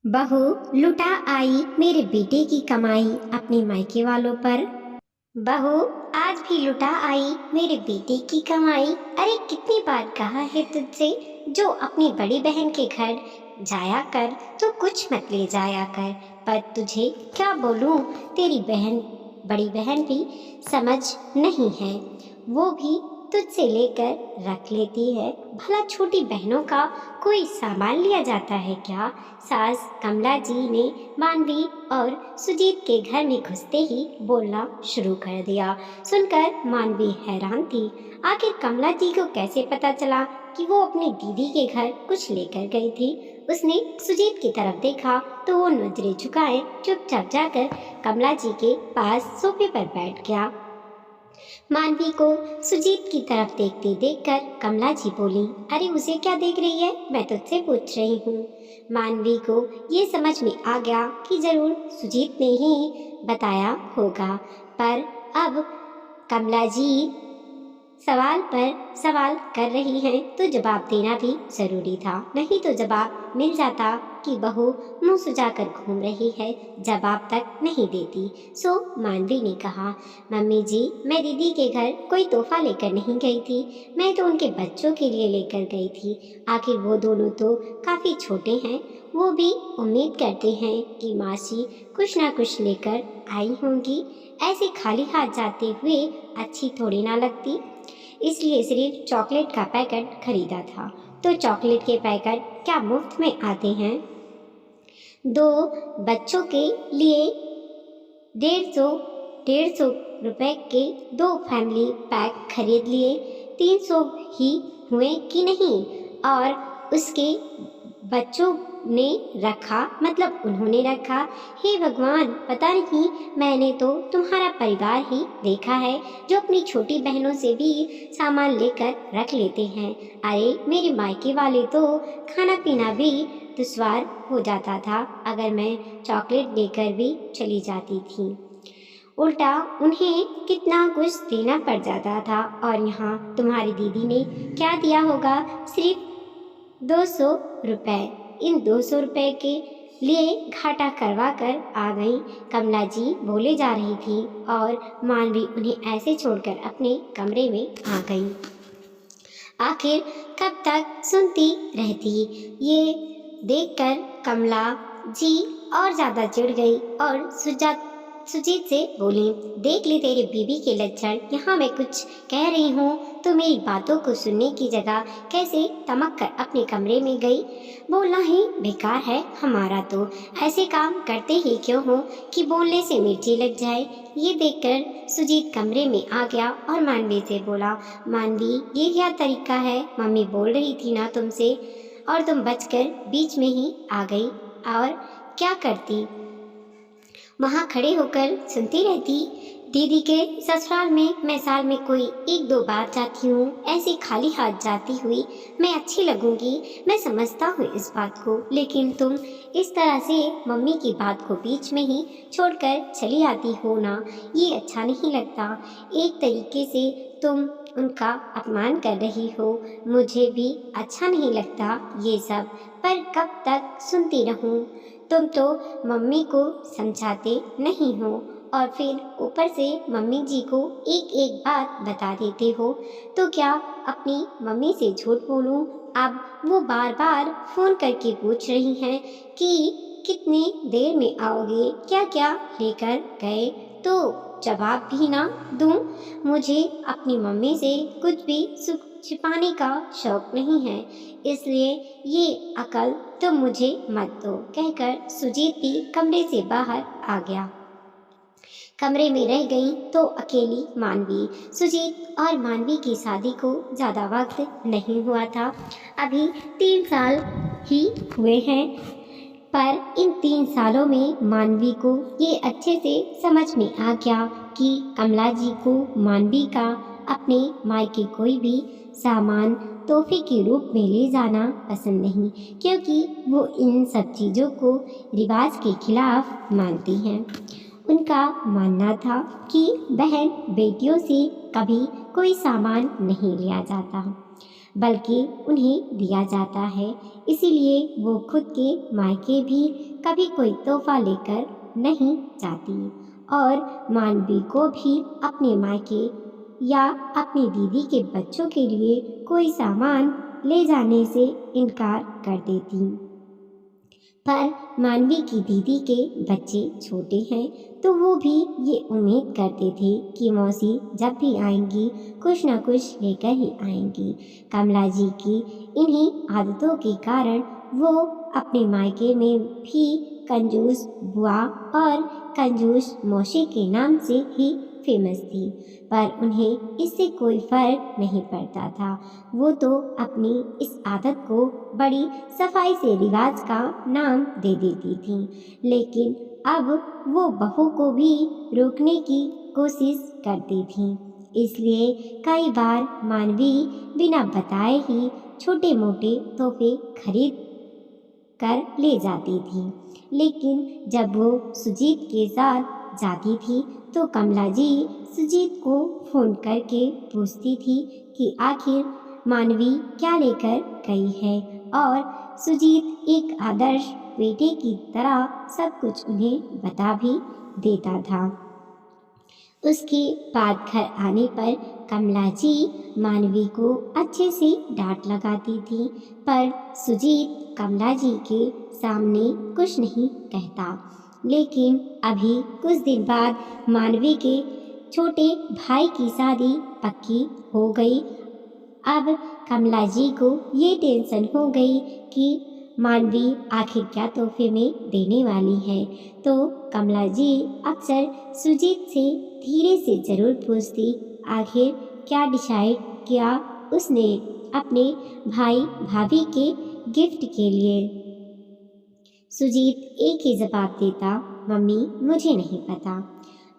बहू लुटा आई मेरे बेटे की कमाई अपने मायके वालों पर। बहू आज भी लुटा आई मेरे बेटे की कमाई। अरे कितनी बार कहा है तुझसे, जो अपनी बड़ी बहन के घर जाया कर तो कुछ मत ले जाया कर। पर तुझे क्या बोलूं, तेरी बहन बड़ी बहन भी समझ नहीं है, वो भी तुझसे लेकर रख लेती है। भला छोटी बहनों का कोई सामान लिया जाता है क्या? सास कमला जी ने मानवी और सुजीत के घर में घुसते ही बोलना शुरू कर दिया। सुनकर मानवी हैरान थी। आखिर कमला जी को कैसे पता चला कि वो अपनी दीदी के घर कुछ लेकर गई थी? उसने सुजीत की तरफ देखा तो वो नजरें झुकाए चुपचाप जाकर कमला जी के पास सोफे पर बैठ गया। मानवी को सुजीत की तरफ देखते देखकर कमला जी बोली, अरे उसे क्या देख रही है, मैं तुझसे पूछ रही हूँ। मानवी को ये समझ में आ गया कि जरूर सुजीत ने ही बताया होगा, पर अब कमला जी सवाल पर सवाल कर रही हैं तो जवाब देना भी जरूरी था, नहीं तो जवाब मिल जाता कि बहू मुंह सुजाकर घूम रही है, जवाब तक नहीं देती। सो मानवी ने कहा, मम्मी जी मैं दीदी के घर कोई तोहफा लेकर नहीं गई थी, मैं तो उनके बच्चों के लिए लेकर गई थी। आखिर वो दोनों तो काफ़ी छोटे हैं, वो भी उम्मीद करते हैं कि मासी कुछ ना कुछ लेकर आई होंगी। ऐसे खाली हाथ जाते हुए अच्छी थोड़ी ना लगती, इसलिए सिर्फ चॉकलेट का पैकेट खरीदा था। तो चॉकलेट के पैकेट क्या मुफ्त में आते हैं? दो बच्चों के लिए 150 रुपए के दो फैमिली पैक खरीद लिए। 300 ही हुए कि नहीं? और उसके बच्चों ने रखा, मतलब उन्होंने रखा। हे भगवान, पता नहीं, मैंने तो तुम्हारा परिवार ही देखा है जो अपनी छोटी बहनों से भी सामान लेकर रख लेते हैं। अरे मेरे मायके वाले तो खाना पीना भी दुश्वार हो जाता था अगर मैं चॉकलेट लेकर भी चली जाती थी। उल्टा उन्हें कितना कुछ देना पड़ जाता था, और यहाँ तुम्हारी दीदी ने क्या दिया होगा? सिर्फ 200 रुपए। इन 200 रुपए के लिए घाटा करवा कर आ गई, कमला जी बोले जा रही थी और मानवी उन्हें ऐसे छोड़कर अपने कमरे में आ गई। आखिर कब तक सुनती रहती? ये देखकर कमला जी और ज्यादा चिढ़ गई और सुजीत से बोली, देख ली तेरी बीवी के लक्षण, यहाँ मैं कुछ कह रही हूँ तो मेरी बातों को सुनने की जगह कैसे तमक कर अपने कमरे में गई। बोलना ही बेकार है हमारा, तो ऐसे काम करते ही क्यों हो कि बोलने से मिर्ची लग जाए। ये देखकर सुजीत कमरे में आ गया और मानवी से बोला, मानवी ये क्या तरीका है, मम्मी बोल रही थी ना तुमसे, और तुम बचकर बीच में ही आ गई। और क्या करती, वहाँ खड़े होकर सुनती रहती? दीदी के ससुराल में मैं साल में कोई 1-2 बार जाती हूँ, ऐसे खाली हाथ जाती हुई मैं अच्छी लगूंगी, मैं समझता हूँ इस बात को, लेकिन तुम इस तरह से मम्मी की बात को बीच में ही छोड़कर चली आती हो ना, ये अच्छा नहीं लगता। एक तरीके से तुम उनका अपमान कर रही हो, मुझे भी अच्छा नहीं लगता ये सब, पर कब तक सुनती रहूं? तुम तो मम्मी को समझाते नहीं हो और फिर ऊपर से मम्मी जी को एक एक बात बता देते हो। तो क्या अपनी मम्मी से झूठ बोलूं? अब वो बार बार फोन करके पूछ रही हैं कि कितनी देर में आओगे, क्या क्या लेकर गए, तो जवाब भी ना दूं? मुझे अपनी मम्मी से कुछ भी छिपाने का शौक नहीं है, इसलिए ये अकल तो मुझे मत दो, कहकर सुजीत भी कमरे से बाहर आ गया। कमरे में रह गई तो अकेली मानवी। सुजीत और मानवी की शादी को ज़्यादा वक्त नहीं हुआ था, अभी 3 साल ही हुए हैं, पर इन 3 सालों में मानवी को ये अच्छे से समझ में आ गया कि कमला जी को मानवी का अपने मायके कोई भी सामान तोहफे के रूप में ले जाना पसंद नहीं, क्योंकि वो इन सब चीज़ों को रिवाज के खिलाफ मानती हैं। उनका मानना था कि बहन बेटियों से कभी कोई सामान नहीं लिया जाता। बल्कि उन्हें दिया जाता है। इसीलिए वो खुद के मायके भी कभी कोई तोहफा लेकर नहीं जाती और मानवी को भी अपने मायके या अपनी दीदी के बच्चों के लिए कोई सामान ले जाने से इनकार कर देती। पर मानवी की दीदी के बच्चे छोटे हैं तो वो भी ये उम्मीद करते थे कि मौसी जब भी आएंगी कुछ ना कुछ लेकर ही आएंगी। कमला जी की इन्हीं आदतों के कारण वो अपने मायके में भी कंजूस बुआ और कंजूस मौसी के नाम से ही फेमस थी, पर उन्हें इससे कोई फर्क नहीं पड़ता था। वो तो अपनी इस आदत को बड़ी सफाई से रिवाज का नाम दे देती थी, लेकिन अब वो बहू को भी रोकने की कोशिश करती थी। इसलिए कई बार मानवी बिना बताए ही छोटे मोटे तोहफे खरीद कर ले जाती थी। लेकिन जब वो सुजीत के साथ जाती थी तो कमला जी सुजीत को फोन करके पूछती थी कि आखिर मानवी क्या लेकर गई है, और सुजीत एक आदर्श बेटे की तरह सब कुछ उन्हें बता भी देता था। उसके बाद घर आने पर कमला जी मानवी को अच्छे से डांट लगाती थी, पर सुजीत कमला जी के सामने कुछ नहीं कहता। लेकिन अभी कुछ दिन बाद मानवी के छोटे भाई की शादी पक्की हो गई। अब कमला जी को ये टेंशन हो गई कि मानवी आखिर क्या तोहफे में देने वाली है, तो कमला जी अक्सर सुजीत से धीरे से जरूर पूछती आखिर क्या डिसाइड किया उसने अपने भाई भाभी के गिफ्ट के लिए। सुजीत एक ही जवाब देता, मम्मी मुझे नहीं पता।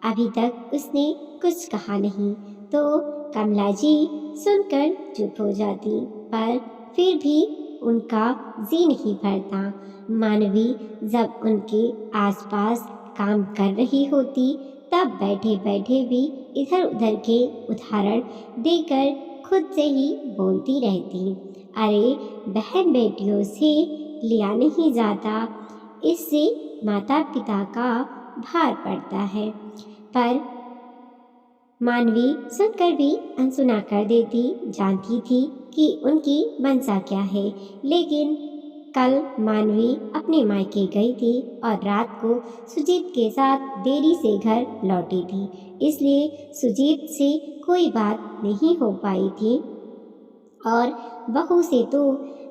अभी तक उसने कुछ कहा नहीं, तो कमला जी सुनकर चुप हो जाती, पर फिर भी उनका जी नहीं भरता। मानवी जब उनके आसपास काम कर रही होती तब बैठे बैठे भी इधर उधर के उदाहरण देकर खुद से ही बोलती रहती, अरे बहन बेटियों से लिया नहीं जाता, इससे माता पिता का भार पड़ता है। पर मानवी सुनकर भी अनसुना कर देती, जानती थी कि उनकी मंशा क्या है। लेकिन कल मानवी अपने मायके गई थी और रात को सुजीत के साथ देरी से घर लौटी थी, इसलिए सुजीत से कोई बात नहीं हो पाई थी और बहू से तो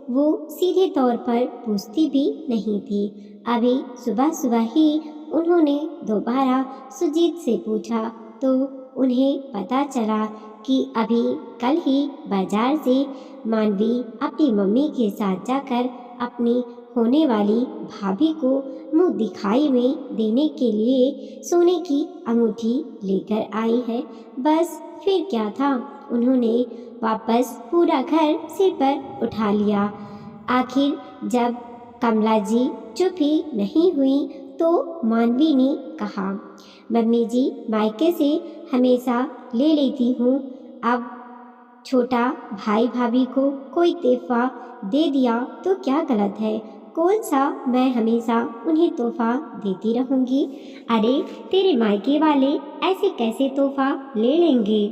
वो सीधे तौर पर पूछती भी नहीं थी। अभी सुबह सुबह ही उन्होंने दोबारा सुजीत से पूछा तो उन्हें पता चला कि अभी कल ही बाजार से मानवी अपनी मम्मी के साथ जाकर अपनी होने वाली भाभी को मुंह दिखाई में देने के लिए सोने की अंगूठी लेकर आई है। बस फिर क्या था, उन्होंने वापस पूरा घर सिर पर उठा लिया। आखिर जब कमला जी चुप ही नहीं हुई तो मानवी ने कहा, मम्मी जी मायके से हमेशा ले लेती हूँ, अब छोटा भाई भाभी को कोई तोहफा दे दिया तो क्या गलत है, कौन सा मैं हमेशा उन्हें तोहफा देती रहूँगी। अरे तेरे मायके वाले ऐसे कैसे तोहफा ले लेंगे,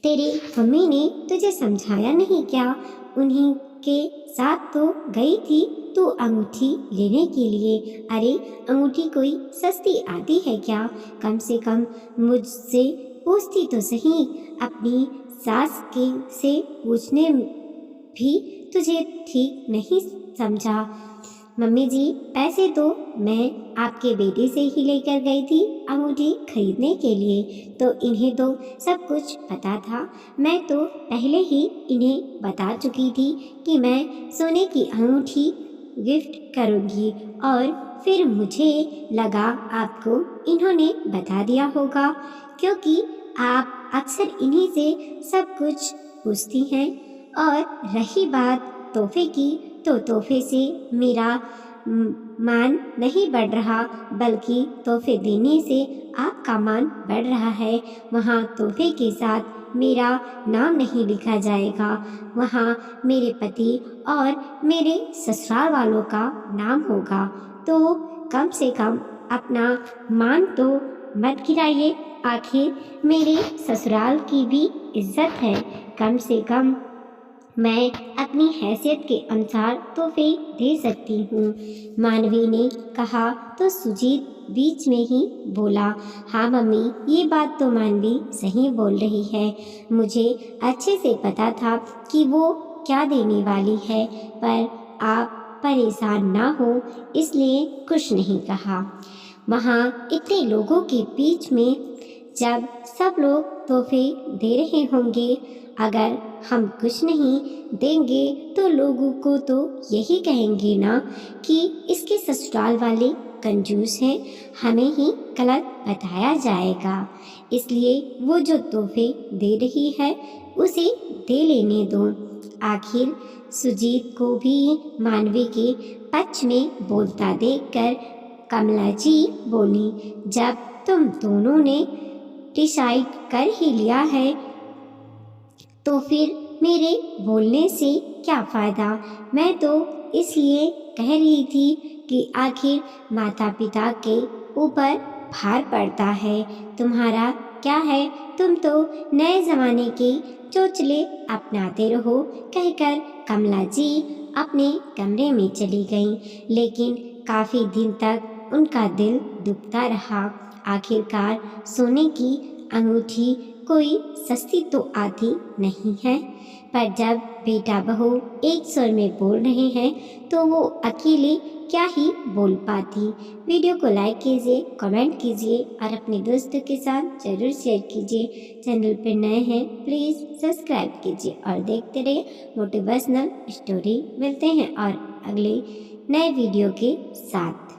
तेरी मम्मी ने तुझे समझाया नहीं क्या, उन्हीं के साथ तो गई थी तू अंगूठी लेने के लिए। अरे अंगूठी कोई सस्ती आती है क्या, कम से कम मुझसे पूछती तो सही, अपनी सास के से पूछने भी तुझे ठीक नहीं समझा। मम्मी जी पैसे तो मैं आपके बेटे से ही लेकर गई थी अंगूठी खरीदने के लिए, तो इन्हें तो सब कुछ पता था। मैं तो पहले ही इन्हें बता चुकी थी कि मैं सोने की अंगूठी गिफ्ट करूँगी, और फिर मुझे लगा आपको इन्होंने बता दिया होगा, क्योंकि आप अक्सर इन्हीं से सब कुछ पूछती हैं। और रही बात तोहफे की, तो तोहफे से मेरा मान नहीं बढ़ रहा, बल्कि तोहफे देने से आपका मान बढ़ रहा है। वहाँ तोहफे के साथ मेरा नाम नहीं लिखा जाएगा, वहाँ मेरे पति और मेरे ससुराल वालों का नाम होगा। तो कम से कम अपना मान तो मत गिराइए, आखिर मेरे ससुराल की भी इज्जत है। कम से कम मैं अपनी हैसियत के अनुसार तोहफे दे सकती हूँ। मानवी ने कहा तो सुजीत बीच में ही बोला, हाँ मम्मी, ये बात तो मानवी सही बोल रही है। मुझे अच्छे से पता था कि वो क्या देने वाली है, पर आप परेशान ना हो इसलिए कुछ नहीं कहा। वहाँ इतने लोगों के बीच में जब सब लोग तोहफे दे रहे होंगे, अगर हम कुछ नहीं देंगे तो लोगों को तो यही कहेंगे ना कि इसके ससुराल वाले कंजूस हैं, हमें ही गलत बताया जाएगा। इसलिए वो जो तोहफे दे रही है उसे दे लेने दो। आखिर सुजीत को भी मानवी के पक्ष में बोलता देखकर कमला जी बोली, जब तुम दोनों ने डिसाइड कर ही लिया है तो फिर मेरे बोलने से क्या फ़ायदा। मैं तो इसलिए कह रही थी कि आखिर माता पिता के ऊपर भार पड़ता है। तुम्हारा क्या है, तुम तो नए ज़माने के चोचले अपनाते रहो, कहकर कमला जी अपने कमरे में चली गईं। लेकिन काफ़ी दिन तक उनका दिल दुखता रहा। आखिरकार सोने की अंगूठी कोई सस्ती तो आती नहीं है, पर जब बेटा बहू एक स्वर में बोल रहे हैं तो वो अकेले क्या ही बोल पाती। वीडियो को लाइक कीजिए, कमेंट कीजिए और अपने दोस्तों के साथ जरूर शेयर कीजिए। चैनल पर नए हैं प्लीज़ सब्सक्राइब कीजिए और देखते रहिए मोटिवेशनल स्टोरी। मिलते हैं और अगले नए वीडियो के साथ।